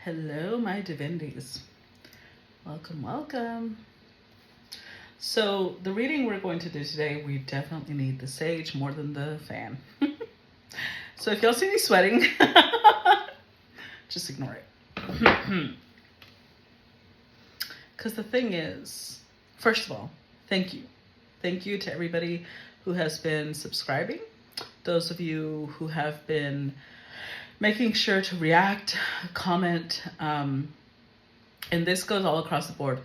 Hello, my divinities. Welcome, welcome. So the reading we're going to do today, we definitely need the sage more than the fan. So if y'all see me sweating, just ignore it. Because the thing is, first of all, thank you. Thank you to everybody who has been subscribing. Those of you who have been making sure to react, comment, and this goes all across the board.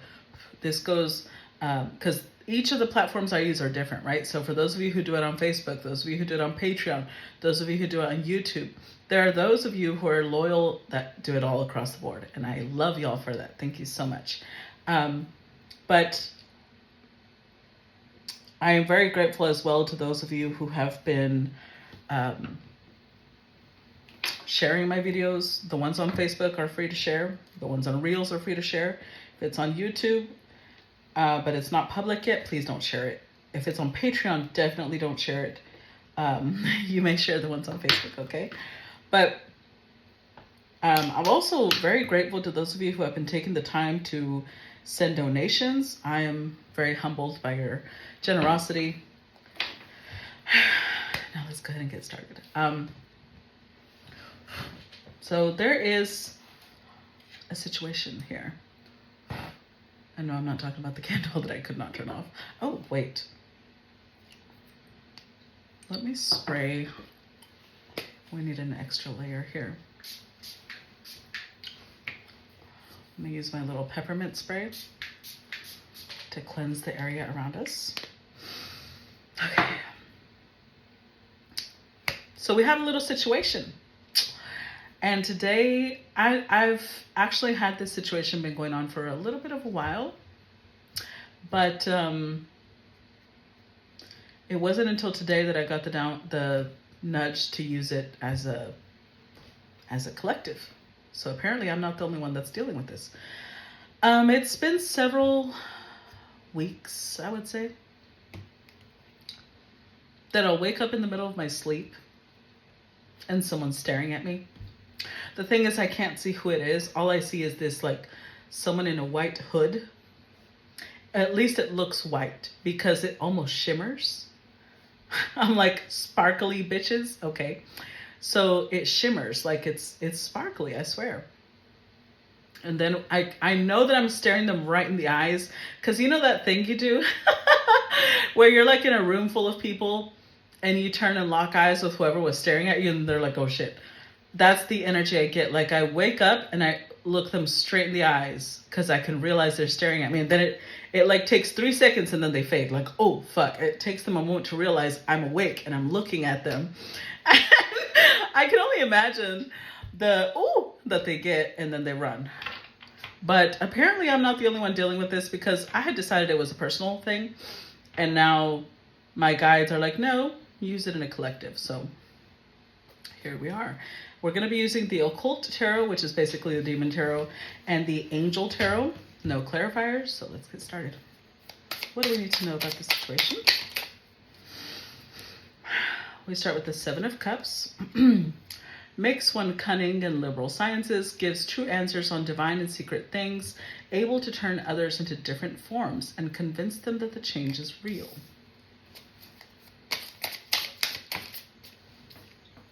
This goes, because each of the platforms I use are different, right? So for those of you who do it on Facebook, those of you who do it on Patreon, those of you who do it on YouTube, there are those of you who are loyal that do it all across the board. And I love y'all for that. Thank you so much. But I am very grateful as well to those of you who have been sharing my videos. The ones on Facebook are free to share. The ones on Reels are free to share. If it's on YouTube, but it's not public yet, please don't share it. If it's on Patreon, definitely don't share it. You may share the ones on Facebook, okay? But I'm also very grateful to those of you who have been taking the time to send donations. I am very humbled by your generosity. Now let's go ahead and get started. So there is a situation here. I know I'm not talking about the candle that I could not turn off. Oh, wait. Let me spray. We need an extra layer here. I'm going to use my little peppermint spray to cleanse the area around us. Okay. So we have a little situation. And today, I've actually had this situation been going on for a little bit of a while. But it wasn't until today that I got the nudge to use it as a collective. So apparently I'm not the only one that's dealing with this. It's been several weeks, I would say, that I'll wake up in the middle of my sleep and someone's staring at me. The thing is, I can't see who it is. All I see is this, like, someone in a white hood. At least it looks white because it almost shimmers. I'm like, sparkly bitches. Okay. So it shimmers like it's sparkly, I swear. And then I know that I'm staring them right in the eyes. Because you know that thing you do where you're like in a room full of people and you turn and lock eyes with whoever was staring at you and they're like, oh shit. That's the energy I get. Like I wake up and I look them straight in the eyes because I can realize they're staring at me. And then it like takes 3 seconds and then they fade. Like, oh, fuck. It takes them a moment to realize I'm awake and I'm looking at them. I can only imagine the ooh that they get and then they run. But apparently I'm not the only one dealing with this because I had decided it was a personal thing. And now my guides are like, no, use it in a collective. So here we are. We're going to be using the Occult Tarot, which is basically the Demon Tarot, and the Angel Tarot. No clarifiers, so let's get started. What do we need to know about the situation? We start with the Seven of Cups. Makes one cunning in liberal sciences, gives true answers on divine and secret things, able to turn others into different forms and convince them that the change is real.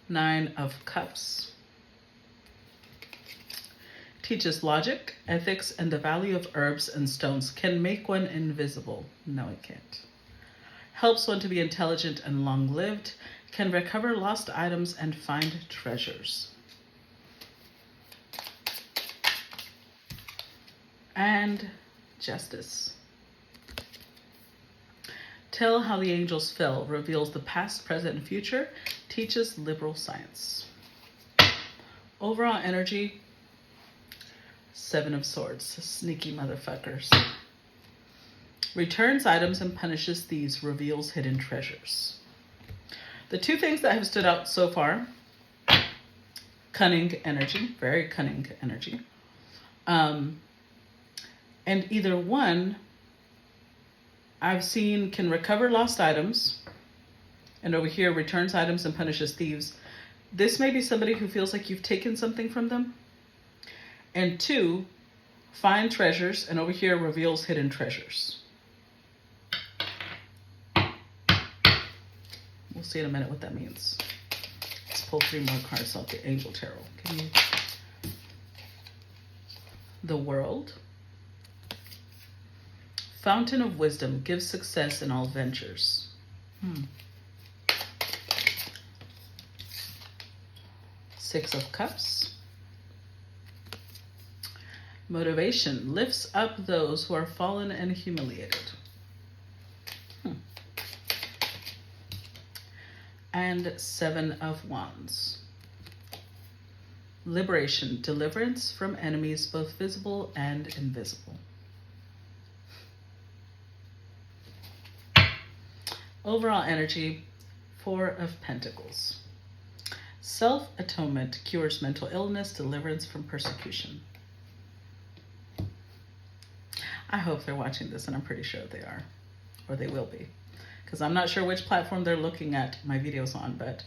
Nine of Cups. Teaches logic, ethics, and the value of herbs and stones. Can make one invisible. No, it can't. Helps one to be intelligent and long-lived. Can recover lost items and find treasures. And Justice. Tell how the angels fell. Reveals the past, present, and future. Teaches liberal science. Overall energy, Seven of Swords. Sneaky motherfuckers. Returns items and punishes thieves. Reveals hidden treasures. The two things that have stood out so far, cunning energy, very cunning energy. And either one, I've seen can recover lost items. And over here, returns items and punishes thieves. This may be somebody who feels like you've taken something from them. And 2, find treasures. And over here, reveals hidden treasures. We'll see in a minute what that means. Let's pull 3 more cards off the Angel Tarot. Give me the World. Fountain of Wisdom gives success in all ventures. 6 of Cups. Motivation lifts up those who are fallen and humiliated. And 7 of Wands. Liberation, deliverance from enemies both visible and invisible. Overall energy, 4 of Pentacles. Self-atonement cures mental illness, deliverance from persecution. I hope they're watching this, and I'm pretty sure they are, or they will be, because I'm not sure which platform they're looking at my videos on, but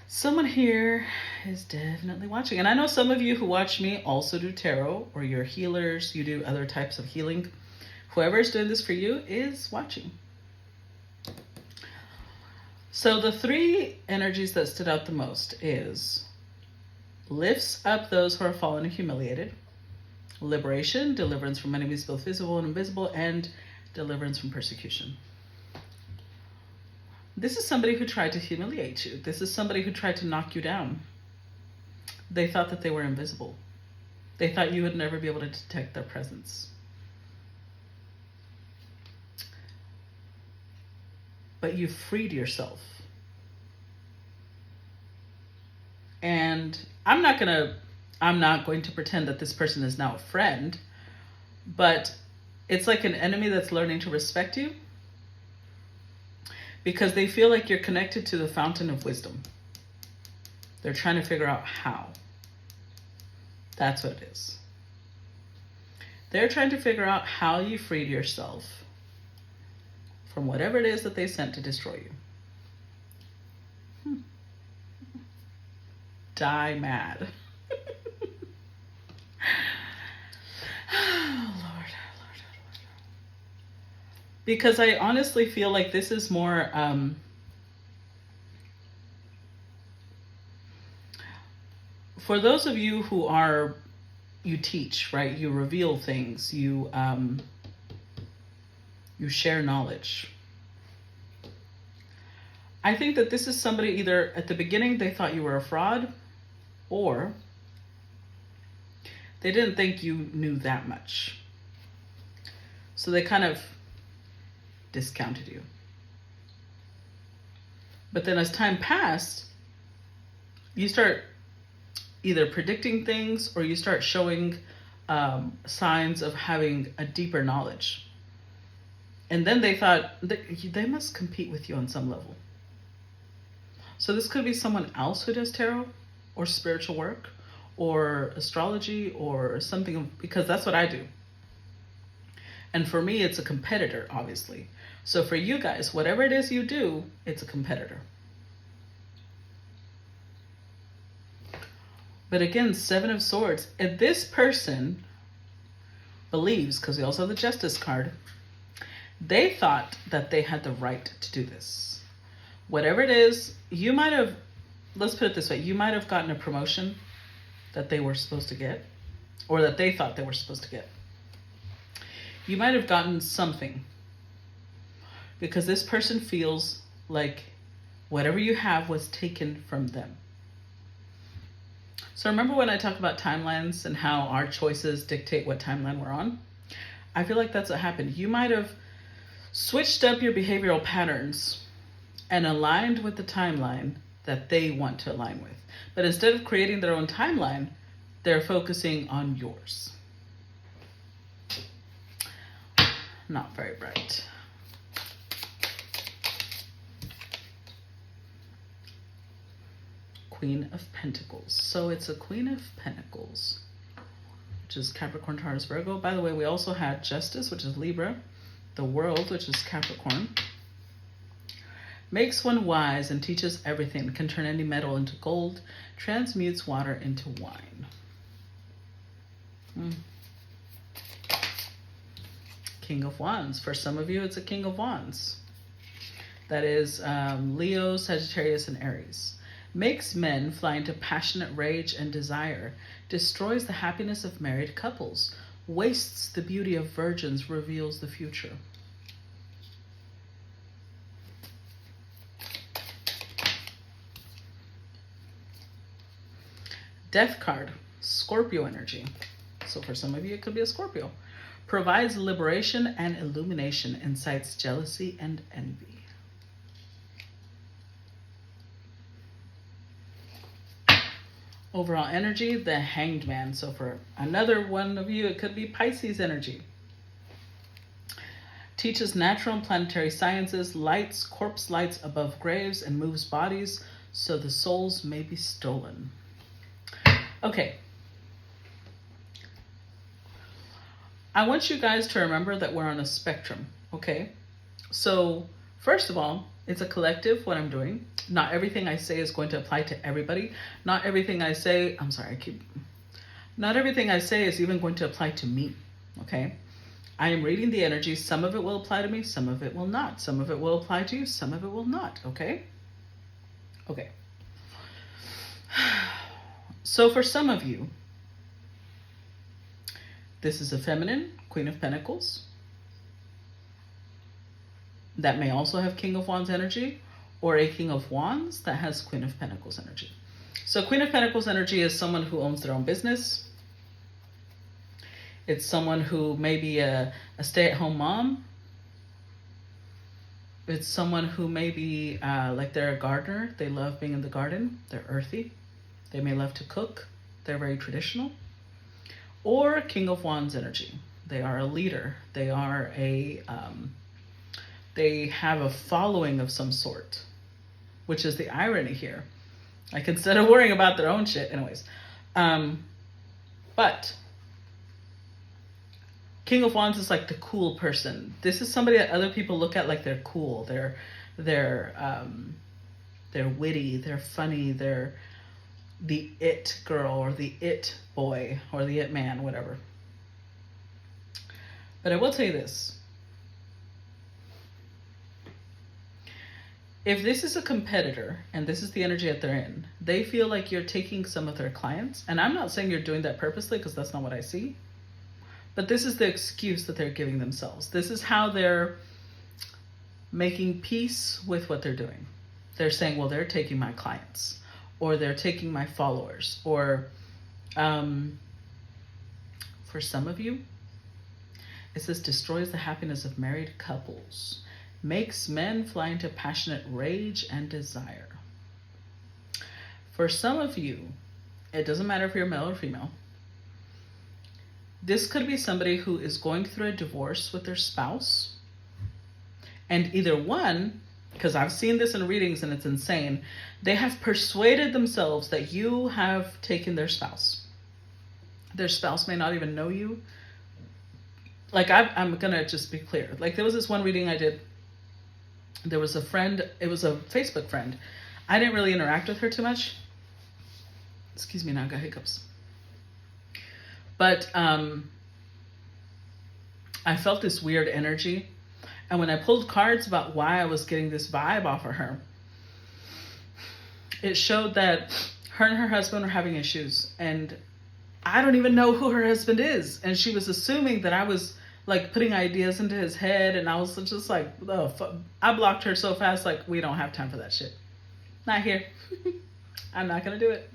someone here is definitely watching. And I know some of you who watch me also do tarot, or you're healers, you do other types of healing. Whoever is doing this for you is watching. So the 3 energies that stood out the most is lifts up those who are fallen and humiliated, liberation, deliverance from enemies both visible and invisible, and deliverance from persecution. This is somebody who tried to humiliate you. This is somebody who tried to knock you down. They thought that they were invisible. They thought you would never be able to detect their presence. But you freed yourself. And I'm not going to pretend that this person is now a friend, but it's like an enemy that's learning to respect you because they feel like you're connected to the fountain of wisdom. They're trying to figure out how. That's what it is. They're trying to figure out how you freed yourself from whatever it is that they sent to destroy you. Die mad. Oh, Lord. Because I honestly feel like this is more for those of you who you teach, right? You reveal things, you share knowledge. I think that this is somebody either at the beginning they thought you were a fraud, or they didn't think you knew that much. So they kind of discounted you. But then as time passed, you start either predicting things or you start showing signs of having a deeper knowledge. And then they thought they must compete with you on some level. So this could be someone else who does tarot or spiritual work or astrology or something, because that's what I do. And for me, it's a competitor, obviously. So for you guys, whatever it is you do, it's a competitor. But again, 7 of Swords. If this person believes, because we also have the Justice card, they thought that they had the right to do this. Whatever it is, you might have, let's put it this way, you might have gotten a promotion that they were supposed to get, or that they thought they were supposed to get. You might have gotten something, because this person feels like whatever you have was taken from them. So remember when I talk about timelines and how our choices dictate what timeline we're on? I feel like that's what happened. You might have switched up your behavioral patterns and aligned with the timeline that they want to align with. But instead of creating their own timeline, they're focusing on yours. Not very bright. Queen of Pentacles. So it's a Queen of Pentacles, which is Capricorn, Taurus, Virgo. By the way, we also had Justice, which is Libra. The World, which is Capricorn. Makes one wise and teaches everything. Can turn any metal into gold. Transmutes water into wine. King of Wands. For some of you, it's a King of Wands. That is Leo, Sagittarius, and Aries. Makes men fly into passionate rage and desire. Destroys the happiness of married couples. Wastes the beauty of virgins. Reveals the future. Death card. Scorpio energy. So for some of you, it could be a Scorpio. Provides liberation and illumination. Incites jealousy and envy. Overall energy, the Hanged Man. So for another one of you, it could be Pisces energy. Teaches natural and planetary sciences, lights, corpse lights above graves, and moves bodies so the souls may be stolen. Okay. I want you guys to remember that we're on a spectrum, okay? So first of all, it's a collective, what I'm doing. Not everything I say is going to apply to everybody. Not everything I say, not everything I say is even going to apply to me, okay? I am reading the energy. Some of it will apply to me, some of it will not. Some of it will apply to you, some of it will not, okay? Okay. So for some of you, this is a feminine, Queen of Pentacles. That may also have King of Wands energy, or a King of Wands that has Queen of Pentacles energy. So Queen of Pentacles energy is someone who owns their own business. It's someone who may be a stay-at-home mom. It's someone who may be like they're a gardener. They love being in the garden. They're earthy. They may love to cook. They're very traditional. Or King of Wands energy. They are a leader. They are they have a following of some sort, which is the irony here. Like, instead of worrying about their own shit, anyways. But King of Wands is like the cool person. This is somebody that other people look at like they're cool. They're witty. They're funny. They're the it girl or the it boy or the it man, whatever. But I will tell you this. If this is a competitor and this is the energy that they're in, they feel like you're taking some of their clients. And I'm not saying you're doing that purposely, because that's not what I see. But this is the excuse that they're giving themselves. This is how they're making peace with what they're doing. They're saying, well, they're taking my clients, or they're taking my followers, or for some of you, it says destroys the happiness of married couples. Makes men fly into passionate rage and desire. For some of you, it doesn't matter if you're male or female. This could be somebody who is going through a divorce with their spouse. And either one, because I've seen this in readings and it's insane, they have persuaded themselves that you have taken their spouse. Their spouse may not even know you. Like, I'm going to just be clear. Like, there was this one reading I did. There was a friend, it was a Facebook friend. I didn't really interact with her too much. Excuse me, now I got hiccups. But I felt this weird energy. And when I pulled cards about why I was getting this vibe off of her, it showed that her and her husband were having issues. And I don't even know who her husband is. And she was assuming that I was like putting ideas into his head, and I was just like, oh, fuck. I blocked her so fast, like, we don't have time for that shit. Not here. I'm not gonna do it.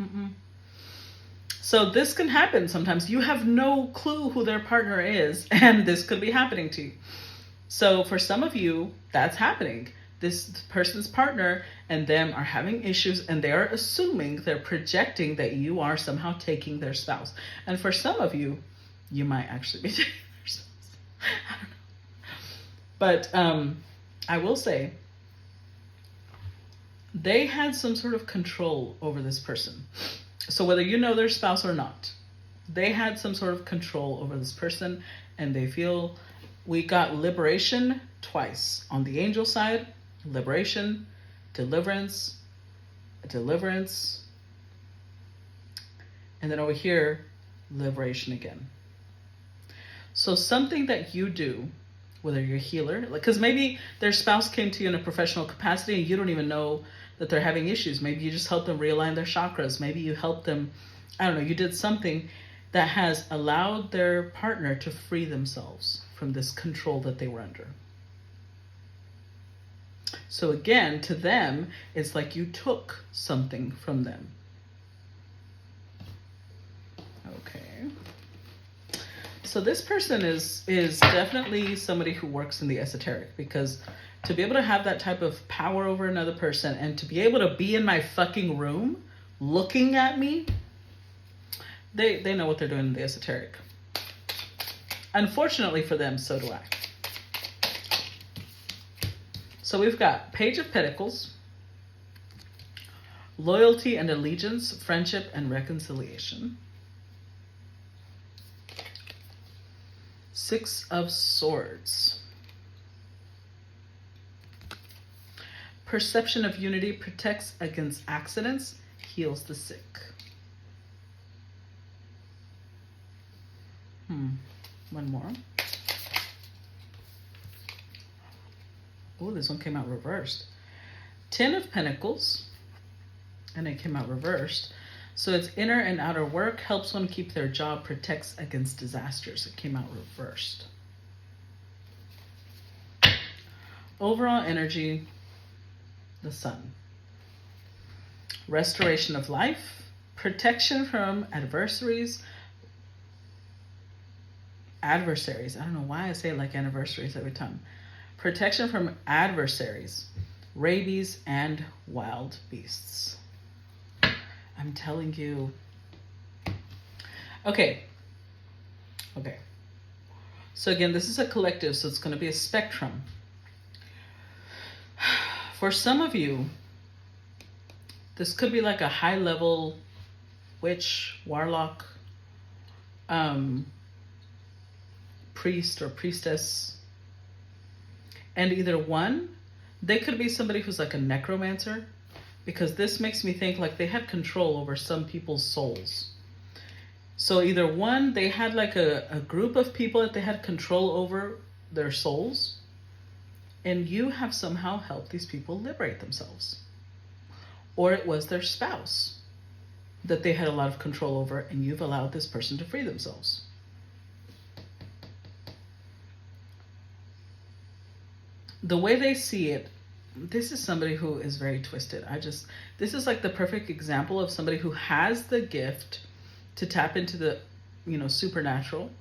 So this can happen sometimes. You have no clue who their partner is, and this could be happening to you. So for some of you, that's happening. This person's partner and them are having issues, and they're assuming, they're projecting that you are somehow taking their spouse. And for some of you, you might actually be taking their spouse. I don't know. But I will say, they had some sort of control over this person. So whether you know their spouse or not, they had some sort of control over this person, and they feel we got liberation twice. On the angel side, liberation, deliverance, and then over here, liberation again. So something that you do, whether you're a healer, because maybe their spouse came to you in a professional capacity and you don't even know that they're having issues. Maybe you just help them realign their chakras. Maybe you help them, I don't know, you did something that has allowed their partner to free themselves from this control that they were under. So again, to them, it's like you took something from them. Okay. So this person is definitely somebody who works in the esoteric, because to be able to have that type of power over another person and to be able to be in my fucking room looking at me, they know what they're doing in the esoteric. Unfortunately for them, so do I. So we've got Page of Pentacles, loyalty and allegiance, friendship and reconciliation. Six of Swords. Perception of unity, protects against accidents, heals the sick. One more. Oh, this one came out reversed. 10 of Pentacles, and it came out reversed. So it's inner and outer work, helps one keep their job, protects against disasters. It came out reversed. Overall energy, the Sun. Restoration of life, protection from adversaries. I don't know why I say it like anniversaries every time. Protection from adversaries, rabies, and wild beasts. I'm telling you. Okay. So again, this is a collective, so it's going to be a spectrum. For some of you, this could be like a high-level witch, warlock, priest or priestess. And either one, they could be somebody who's like a necromancer, because this makes me think like they had control over some people's souls. So either one, they had like a group of people that they had control over their souls, and you have somehow helped these people liberate themselves. Or it was their spouse that they had a lot of control over, and you've allowed this person to free themselves. The way they see it, this is somebody who is very twisted. This is like the perfect example of somebody who has the gift to tap into the, supernatural,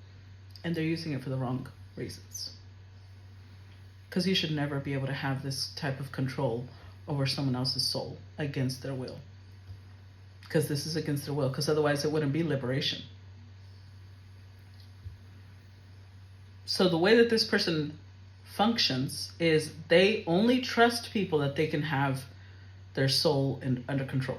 and they're using it for the wrong reasons. Because you should never be able to have this type of control over someone else's soul against their will. Because this is against their will, because otherwise it wouldn't be liberation. So the way that this person functions is they only trust people that they can have their soul under control.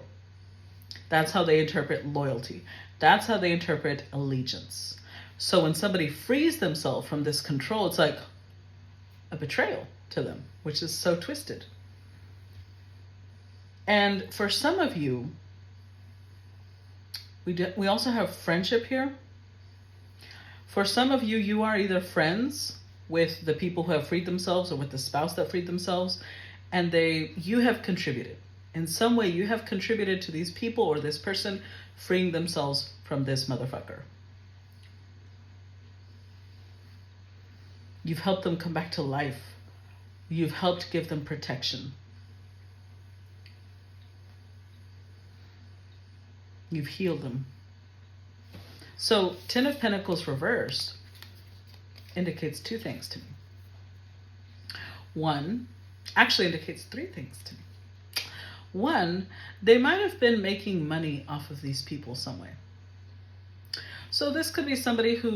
That's how they interpret loyalty. That's how they interpret allegiance. So when somebody frees themselves from this control, it's like a betrayal to them, which is so twisted. And for some of you, we also have friendship here. For some of you, you are either friends with the people who have freed themselves or with the spouse that freed themselves, and you have contributed. In some way, you have contributed to these people or this person freeing themselves from this motherfucker. You've helped them come back to life. You've helped give them protection. You've healed them. So 10 of Pentacles reversed indicates two things to me. One, actually indicates three things to me. One, they might have been making money off of these people some way. So this could be somebody who,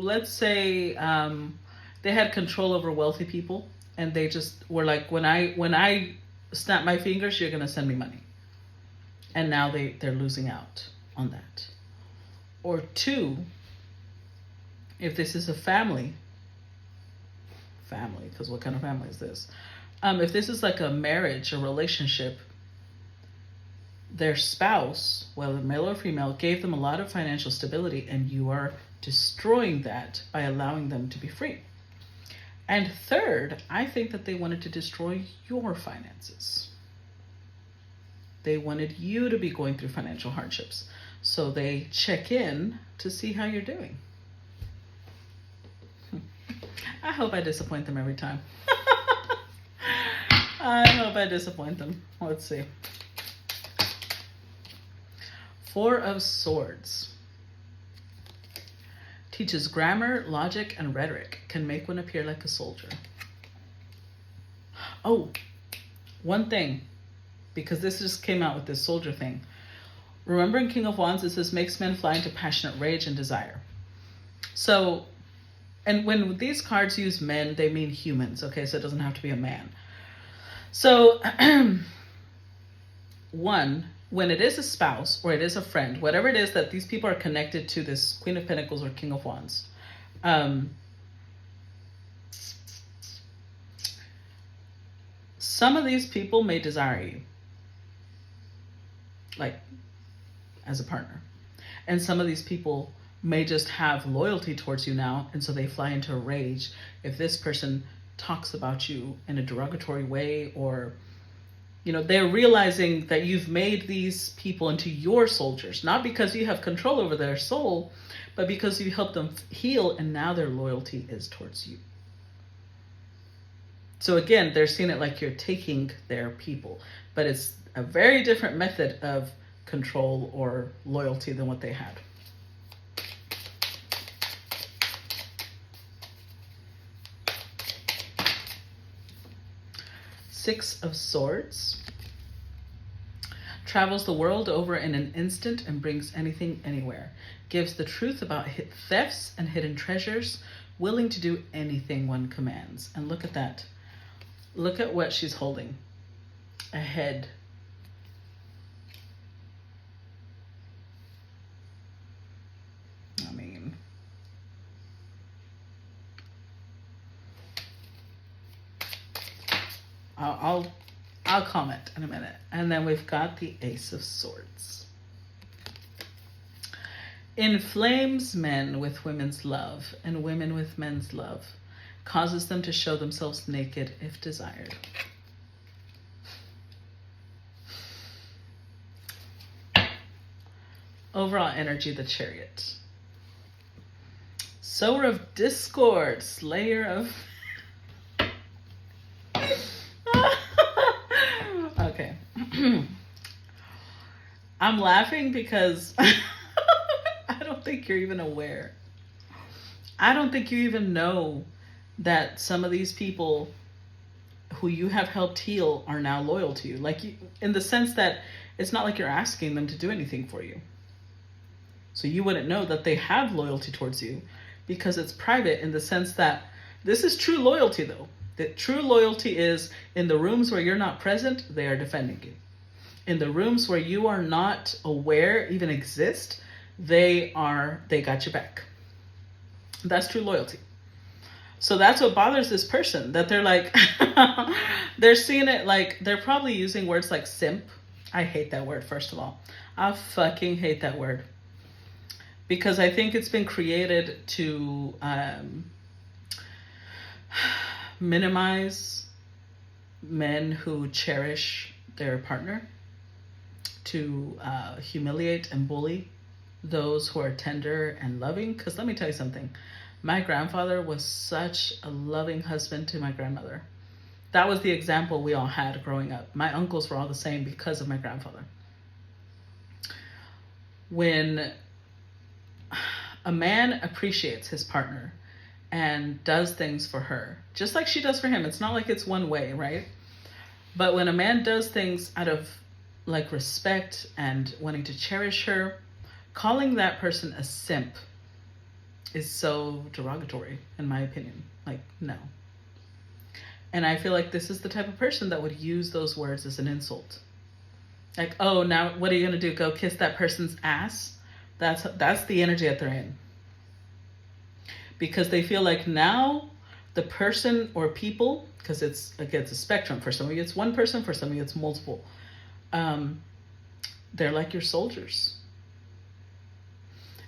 let's say, they had control over wealthy people, and they just were like, when I snap my fingers, you're going to send me money. And now they're losing out on that. Or two, if this is a family, because what kind of family is this? If this is like a marriage, a relationship, their spouse, whether male or female, gave them a lot of financial stability, and you are destroying that by allowing them to be free. And third, I think that they wanted to destroy your finances. They wanted you to be going through financial hardships. So they check in to see how you're doing. I hope I disappoint them every time. I hope I disappoint them. Let's see. Four of Swords. Teaches grammar, logic, and rhetoric. Can make one appear like a soldier. Oh, one thing. Because this just came out with this soldier thing. Remember in King of Wands, it says, makes men fly into passionate rage and desire. So, and when these cards use men, they mean humans, okay? So it doesn't have to be a man. So, one, when it is a spouse or it is a friend, whatever it is that these people are connected to, this Queen of Pentacles or King of Wands, some of these people may desire you, like as a partner. And some of these people may just have loyalty towards you now, and so they fly into a rage if this person talks about you in a derogatory way, or they're realizing that you've made these people into your soldiers, not because you have control over their soul, but because you helped them heal, and now their loyalty is towards you. So again, they're seeing it like you're taking their people, but it's a very different method of control or loyalty than what they had. Six of Swords. Travels the world over in an instant and brings anything anywhere. Gives the truth about thefts and hidden treasures. Willing to do anything one commands. And look at that. Look at what she's holding. A head. I mean, I'll comment in a minute. And then we've got the Ace of Swords. Inflames men with women's love and women with men's love. Causes them to show themselves naked if desired. Overall energy, the Chariot. Sower of discord, slayer of... Okay. I'm laughing because I don't think you're even aware. I don't think you even know that some of these people who you have helped heal are now loyal to you. Like, in the sense that it's not like you're asking them to do anything for you. So you wouldn't know that they have loyalty towards you because it's private, in the sense that this is true loyalty, though. That true loyalty is in the rooms where you're not present, they are defending you. In the rooms where you are not aware even exist, they got your back. That's true loyalty. So that's what bothers this person, that they're like, they're seeing it like, they're probably using words like simp. I hate that word, first of all. I fucking hate that word. Because I think it's been created to minimize men who cherish their partner, to humiliate and bully those who are tender and loving. Because let me tell you something. My grandfather was such a loving husband to my grandmother. That was the example we all had growing up. My uncles were all the same because of my grandfather. When a man appreciates his partner and does things for her, just like she does for him, it's not like it's one way, right? But when a man does things out of like respect and wanting to cherish her, calling that person a simp is so derogatory, in my opinion. Like, no. And I feel like this is the type of person that would use those words as an insult. Like, oh, now what are you going to do? Go kiss that person's ass? That's the energy that they're in. Because they feel like now the person or people, because it's a spectrum. For some of you it's one person, for some of you it's multiple. They're like your soldiers.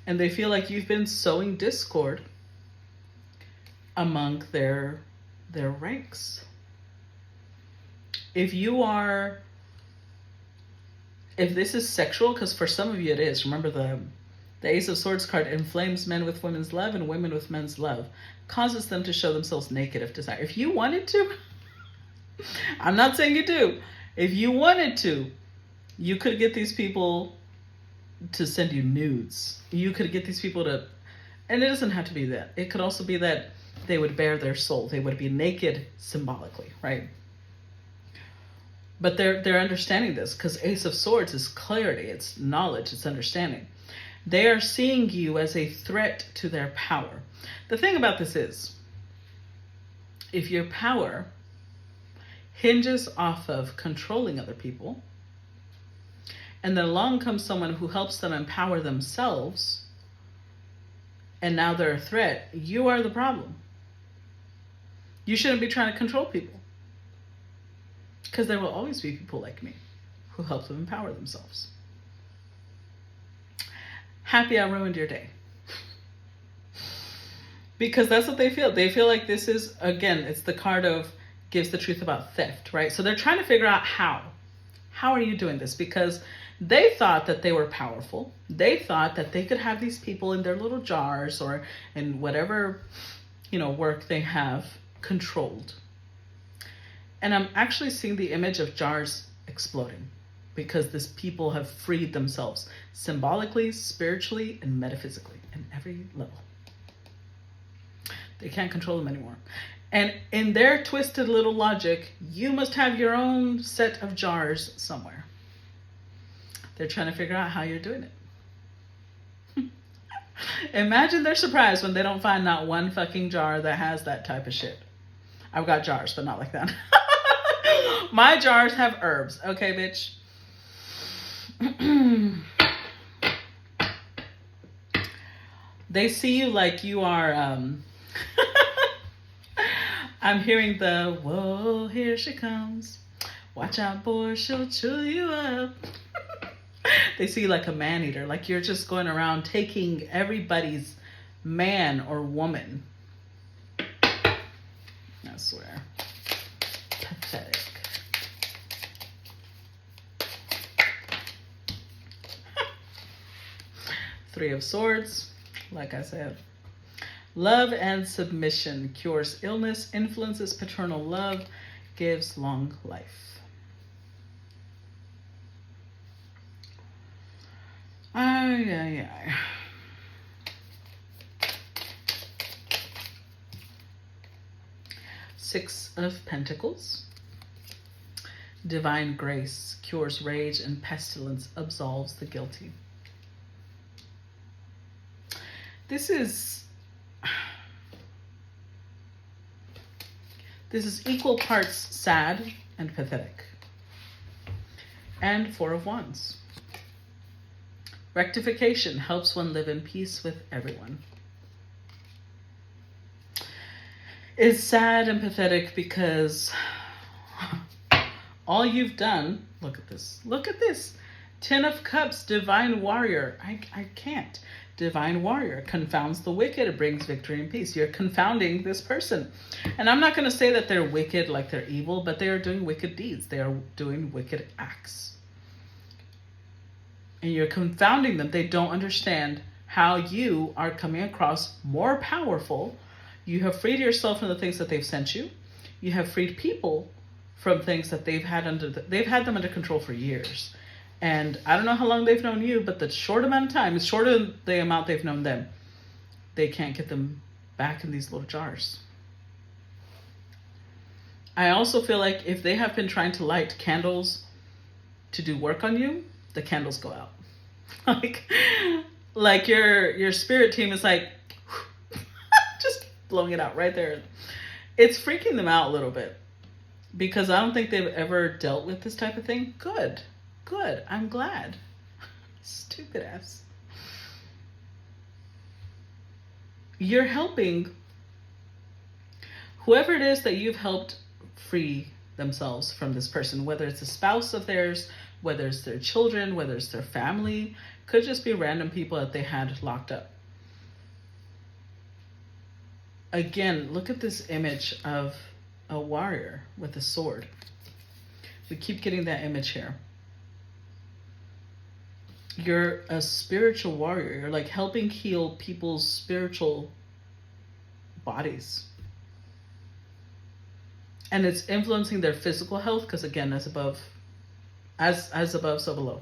And they feel like you've been sowing discord among their ranks. If this is sexual, because for some of you it is, remember the Ace of Swords card inflames men with women's love and women with men's love, causes them to show themselves naked if desired. If you wanted to, I'm not saying you do. If you wanted to, you could get these people to send you nudes. You could get these people to, and it doesn't have to be that. It could also be that they would bare their soul. They would be naked symbolically, right? But they're understanding this, because Ace of Swords is clarity, it's knowledge, it's understanding. They are seeing you as a threat to their power. The thing about this is, if your power hinges off of controlling other people, and then along comes someone who helps them empower themselves, and now they're a threat, you are the problem. You shouldn't be trying to control people. Because there will always be people like me who help them empower themselves. Happy I ruined your day. Because that's what they feel. They feel like this is, again, it's the card of gives the truth about theft, right? So they're trying to figure out how. How are you doing this? Because they thought that they were powerful. They thought that they could have these people in their little jars or in whatever, work they have controlled. And I'm actually seeing the image of jars exploding because these people have freed themselves symbolically, spiritually, and metaphysically in every level. They can't control them anymore. And in their twisted little logic, you must have your own set of jars somewhere. They're trying to figure out how you're doing it. Imagine their surprise when they don't find not one fucking jar that has that type of shit. I've got jars, but not like that. My jars have herbs. Okay, bitch. They see you like you are, I'm hearing the, whoa, here she comes. Watch out, boy, she'll chew you up. They see you like a man-eater, like you're just going around taking everybody's man or woman. I swear. Pathetic. Three of Swords, like I said. Love and submission cures illness, influences paternal love, gives long life. Ay, ay, ay. Six of Pentacles. Divine grace cures rage and pestilence, absolves the guilty. This is equal parts sad and pathetic. And Four of Wands. Rectification helps one live in peace with everyone. It's sad and pathetic because all you've done, look at this. 10 of Cups, Divine Warrior. I can't. Divine Warrior confounds the wicked. It brings victory and peace. You're confounding this person. And I'm not going to say that they're wicked like they're evil, but they are doing wicked deeds. They are doing wicked acts. And you're confounding them. They don't understand how you are coming across more powerful. You have freed yourself from the things that they've sent you. You have freed people from things that they've had them under control for years. And I don't know how long they've known you, but the short amount of time, it's shorter than the amount they've known them. They can't get them back in these little jars. I also feel like if they have been trying to light candles to do work on you, the candles go out. like your spirit team is like, just blowing it out right there. It's freaking them out a little bit because I don't think they've ever dealt with this type of thing. Good. I'm glad. Stupid ass. You're helping whoever it is that you've helped free themselves from this person, whether it's a spouse of theirs, whether it's their children, whether it's their family, could just be random people that they had locked up. Again, look at this image of a warrior with a sword. We keep getting that image here. You're a spiritual warrior. You're like helping heal people's spiritual bodies. And it's influencing their physical health, because again, as above, so below.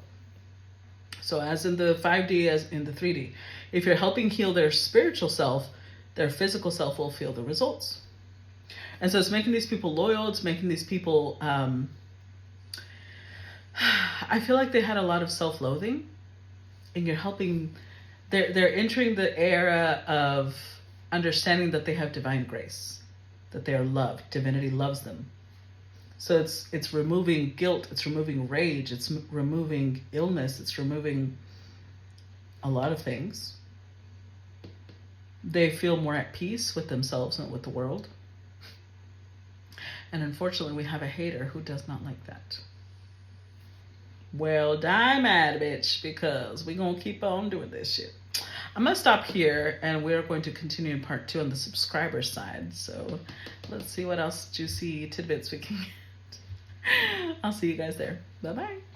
So as in the 5D, as in the 3D. If you're helping heal their spiritual self, their physical self will feel the results. And so it's making these people loyal. It's making these people, I feel like they had a lot of self-loathing, and you're helping, they're entering the era of understanding that they have divine grace, that they are loved. Divinity loves them. So it's removing guilt, it's removing rage, it's removing illness, it's removing a lot of things. They feel more at peace with themselves and with the world. And unfortunately, we have a hater who does not like that. Well, die mad, bitch, because we're going to keep on doing this shit. I'm going to stop here, and we're going to continue in part 2 on the subscriber side. So let's see what else juicy tidbits we can get. I'll see you guys there. Bye-bye.